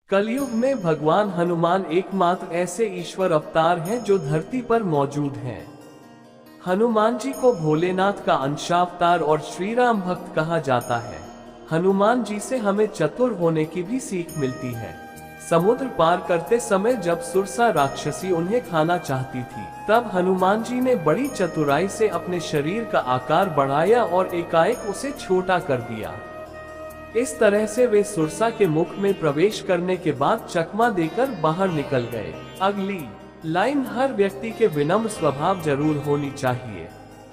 कलयुग में भगवान हनुमान एकमात्र ऐसे ईश्वर अवतार हैं जो धरती पर मौजूद हैं। हनुमान जी को भोलेनाथ का अंशावतार और श्री राम भक्त कहा जाता है। हनुमान जी से हमें चतुर होने की भी सीख मिलती है। समुद्र पार करते समय जब सुरसा राक्षसी उन्हें खाना चाहती थी, तब हनुमान जी ने बड़ी चतुराई से अपने शरीर का आकार बढ़ाया और एकाएक उसे छोटा कर दिया। इस तरह से वे सुरसा के मुख में प्रवेश करने के बाद चकमा देकर बाहर निकल गए। अगली लाइन, हर व्यक्ति के विनम्र स्वभाव जरूर होनी चाहिए।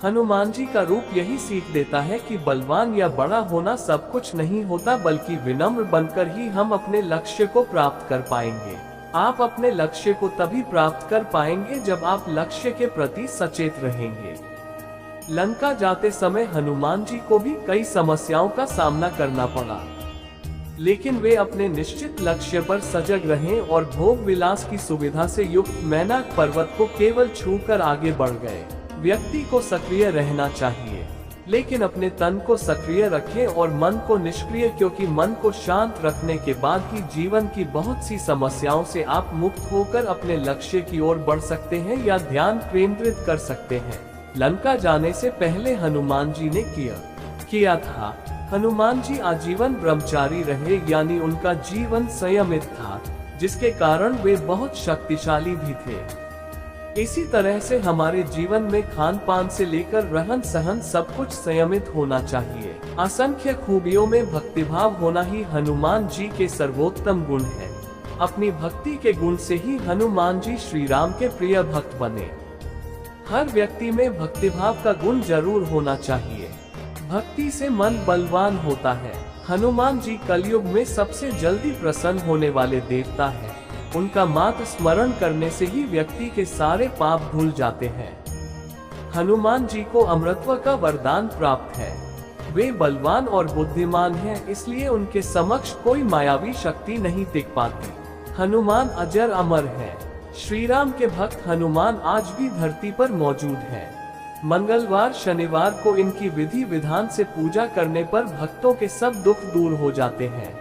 हनुमान जी का रूप यही सीख देता है कि बलवान या बड़ा होना सब कुछ नहीं होता, बल्कि विनम्र बनकर ही हम अपने लक्ष्य को प्राप्त कर पाएंगे। आप अपने लक्ष्य को तभी प्राप्त कर पाएंगे जब आप लक्ष्य के प्रति सचेत रहेंगे। लंका जाते समय हनुमान जी को भी कई समस्याओं का सामना करना पड़ा, लेकिन वे अपने निश्चित लक्ष्य पर सजग रहे और भोग विलास की सुविधा से युक्त मैनाक पर्वत को केवल छूकर आगे बढ़ गए। व्यक्ति को सक्रिय रहना चाहिए, लेकिन अपने तन को सक्रिय रखें और मन को निष्क्रिय, क्योंकि मन को शांत रखने के बाद ही जीवन की बहुत सी समस्याओं से आप मुक्त होकर अपने लक्ष्य की ओर बढ़ सकते हैं या ध्यान केंद्रित कर सकते हैं। लंका जाने से पहले हनुमान जी ने किया था। हनुमान जी आजीवन ब्रह्मचारी रहे, यानी उनका जीवन संयमित था, जिसके कारण वे बहुत शक्तिशाली भी थे। इसी तरह से हमारे जीवन में खान पान से लेकर रहन सहन सब कुछ संयमित होना चाहिए। असंख्य खूबियों में भक्तिभाव होना ही हनुमान जी के सर्वोत्तम गुण है। अपनी भक्ति के गुण से ही हनुमान जी श्री राम के प्रिय भक्त बने। हर व्यक्ति में भक्तिभाव का गुण जरूर होना चाहिए। भक्ति से मन बलवान होता है। हनुमान जी कलयुग में सबसे जल्दी प्रसन्न होने वाले देवता हैं। उनका मात्र स्मरण करने से ही व्यक्ति के सारे पाप धुल जाते हैं। हनुमान जी को अमरत्व का वरदान प्राप्त है। वे बलवान और बुद्धिमान हैं, इसलिए उनके समक्ष कोई मायावी शक्ति नहीं टिक पाती। हनुमान अजर अमर है। श्री राम के भक्त हनुमान आज भी धरती पर मौजूद हैं। मंगलवार शनिवार को इनकी विधि विधान से पूजा करने पर भक्तों के सब दुख दूर हो जाते हैं।